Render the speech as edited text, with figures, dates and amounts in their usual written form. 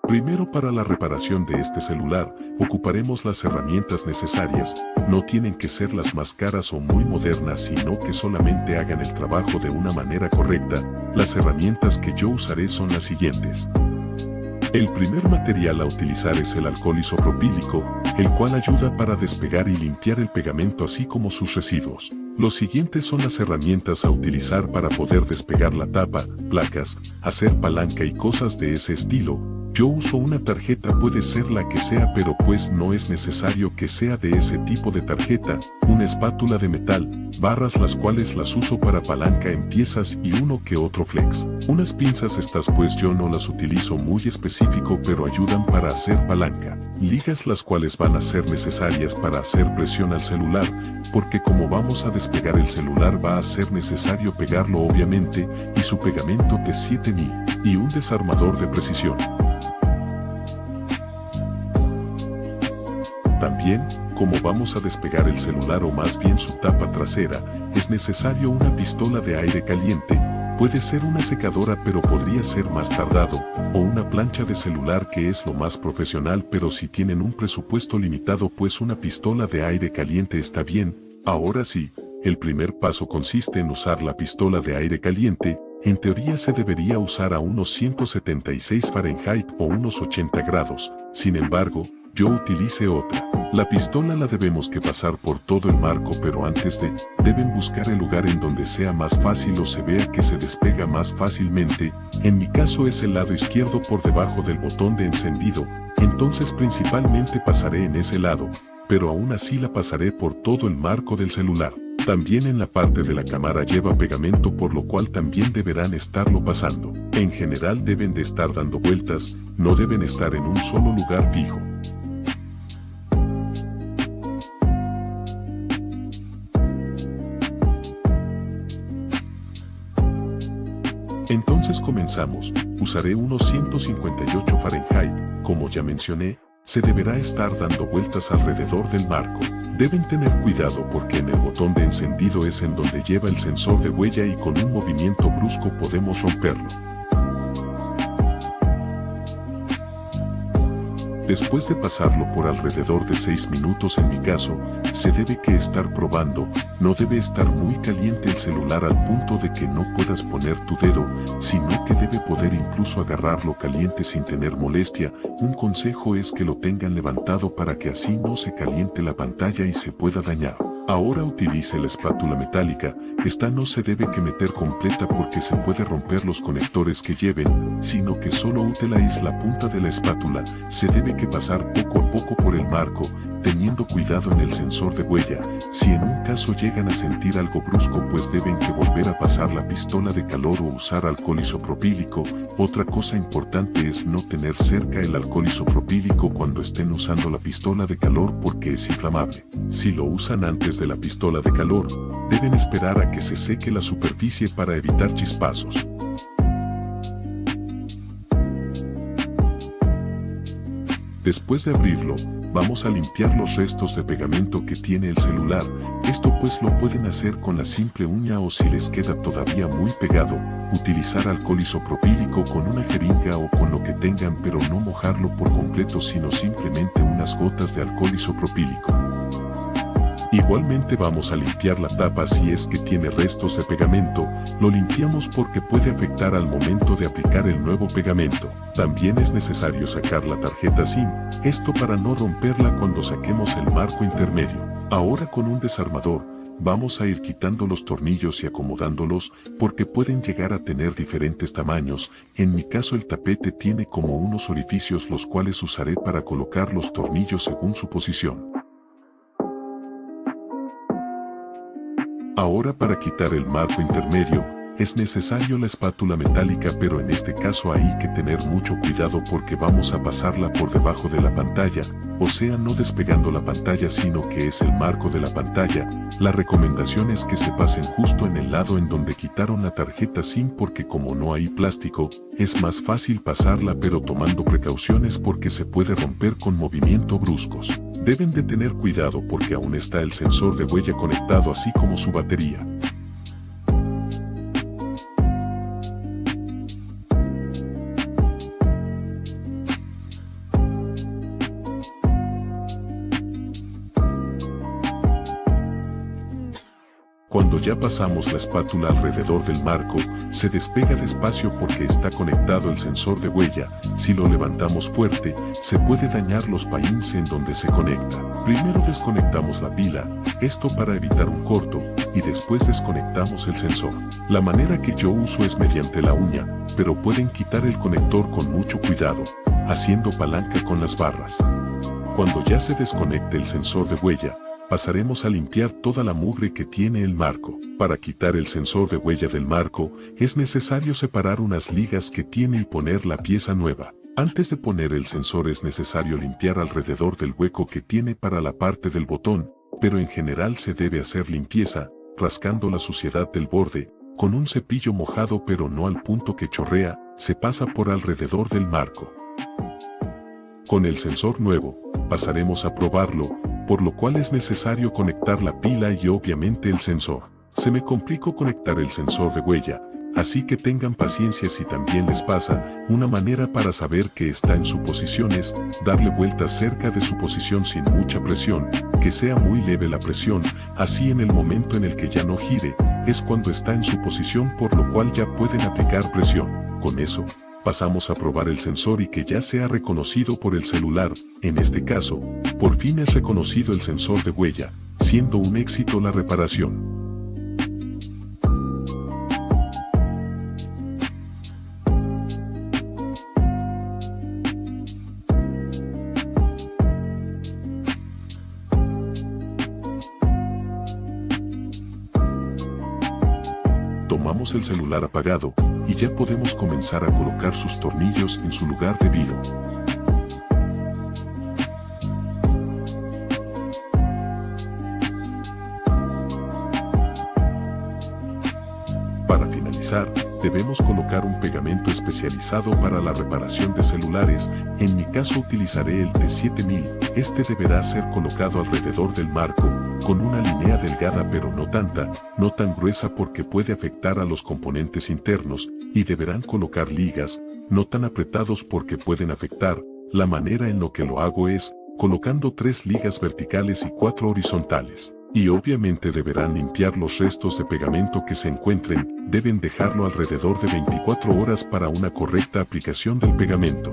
Primero, para la reparación de este celular, ocuparemos las herramientas necesarias. No tienen que ser las más caras o muy modernas, sino que solamente hagan el trabajo de una manera correcta. Las herramientas que yo usaré son las siguientes. El primer material a utilizar es el alcohol isopropílico, el cual ayuda para despegar y limpiar el pegamento así como sus residuos. Los siguientes son las herramientas a utilizar para poder despegar la tapa, placas, hacer palanca y cosas de ese estilo. Yo uso una tarjeta, puede ser la que sea, pero pues no es necesario que sea de ese tipo de tarjeta, una espátula de metal, barras las cuales las uso para palanca en piezas y uno que otro flex. Unas pinzas, estas pues yo no las utilizo muy específico, pero ayudan para hacer palanca. Ligas, las cuales van a ser necesarias para hacer presión al celular, porque como vamos a despegar el celular va a ser necesario pegarlo obviamente, y su pegamento T7000, y un desarmador de precisión. También, como vamos a despegar el celular o más bien su tapa trasera, es necesario una pistola de aire caliente, puede ser una secadora pero podría ser más tardado, o una plancha de celular que es lo más profesional, pero si tienen un presupuesto limitado pues una pistola de aire caliente está bien. Ahora sí, el primer paso consiste en usar la pistola de aire caliente. En teoría se debería usar a unos 176 Fahrenheit o unos 80 grados, sin embargo, yo utilicé otra. La pistola la debemos que pasar por todo el marco, pero antes deben buscar el lugar en donde sea más fácil o se vea que se despega más fácilmente. En mi caso es el lado izquierdo por debajo del botón de encendido, entonces principalmente pasaré en ese lado, pero aún así la pasaré por todo el marco del celular. También en la parte de la cámara lleva pegamento, por lo cual también deberán estarlo pasando. En general deben de estar dando vueltas, no deben estar en un solo lugar fijo. Entonces comenzamos. Usaré unos 158 Fahrenheit, como ya mencioné, se deberá estar dando vueltas alrededor del marco. Deben tener cuidado porque en el botón de encendido es en donde lleva el sensor de huella y con un movimiento brusco podemos romperlo. Después de pasarlo por alrededor de 6 minutos en mi caso, se debe que estar probando, no debe estar muy caliente el celular al punto de que no puedas poner tu dedo, sino que debe poder incluso agarrarlo caliente sin tener molestia. Un consejo es que lo tengan levantado para que así no se caliente la pantalla y se pueda dañar. Ahora utilice la espátula metálica, esta no se debe que meter completa porque se puede romper los conectores que lleven, sino que solo utilice la punta de la espátula, se debe que pasar poco a poco por el marco, teniendo cuidado en el sensor de huella. Si en un caso llegan a sentir algo brusco pues deben que volver a pasar la pistola de calor o usar alcohol isopropílico. Otra cosa importante es no tener cerca el alcohol isopropílico cuando estén usando la pistola de calor porque es inflamable. Si lo usan antes de la pistola de calor, deben esperar a que se seque la superficie para evitar chispazos. Después de abrirlo, vamos a limpiar los restos de pegamento que tiene el celular. Esto pues lo pueden hacer con la simple uña o si les queda todavía muy pegado, utilizar alcohol isopropílico con una jeringa o con lo que tengan, pero no mojarlo por completo sino simplemente unas gotas de alcohol isopropílico. Igualmente vamos a limpiar la tapa si es que tiene restos de pegamento, lo limpiamos porque puede afectar al momento de aplicar el nuevo pegamento. También es necesario sacar la tarjeta SIM, esto para no romperla cuando saquemos el marco intermedio. Ahora con un desarmador, vamos a ir quitando los tornillos y acomodándolos porque pueden llegar a tener diferentes tamaños. En mi caso el tapete tiene como unos orificios los cuales usaré para colocar los tornillos según su posición. Ahora para quitar el marco intermedio, es necesario la espátula metálica, pero en este caso hay que tener mucho cuidado porque vamos a pasarla por debajo de la pantalla, o sea no despegando la pantalla sino que es el marco de la pantalla. La recomendación es que se pasen justo en el lado en donde quitaron la tarjeta SIM porque como no hay plástico, es más fácil pasarla pero tomando precauciones porque se puede romper con movimientos bruscos. Deben de tener cuidado porque aún está el sensor de huella conectado así como su batería. Cuando ya pasamos la espátula alrededor del marco, se despega despacio porque está conectado el sensor de huella. Si lo levantamos fuerte, se puede dañar los pains en donde se conecta. Primero desconectamos la pila, esto para evitar un corto, y después desconectamos el sensor. La manera que yo uso es mediante la uña, pero pueden quitar el conector con mucho cuidado, haciendo palanca con las barras. Cuando ya se desconecte el sensor de huella, pasaremos a limpiar toda la mugre que tiene el marco. Para quitar el sensor de huella del marco, es necesario separar unas ligas que tiene y poner la pieza nueva. Antes de poner el sensor es necesario limpiar alrededor del hueco que tiene para la parte del botón, pero en general se debe hacer limpieza, rascando la suciedad del borde, con un cepillo mojado pero no al punto que chorrea, se pasa por alrededor del marco. Con el sensor nuevo, pasaremos a probarlo, por lo cual es necesario conectar la pila y obviamente el sensor. Se me complicó conectar el sensor de huella, así que tengan paciencia si también les pasa. Una manera para saber que está en su posición es darle vueltas cerca de su posición sin mucha presión, que sea muy leve la presión, así en el momento en el que ya no gire, es cuando está en su posición, por lo cual ya pueden aplicar presión. Con eso, pasamos a probar el sensor y que ya sea reconocido por el celular. En este caso, por fin es reconocido el sensor de huella, siendo un éxito la reparación. Tomamos el celular apagado y ya podemos comenzar a colocar sus tornillos en su lugar debido. Para finalizar, debemos colocar un pegamento especializado para la reparación de celulares. En mi caso utilizaré el T7000. Este deberá ser colocado alrededor del marco, con una línea delgada pero no tan gruesa porque puede afectar a los componentes internos, y deberán colocar ligas, no tan apretados porque pueden afectar. La manera en lo que lo hago es, colocando 3 ligas verticales y 4 horizontales. Y obviamente deberán limpiar los restos de pegamento que se encuentren, deben dejarlo alrededor de 24 horas para una correcta aplicación del pegamento.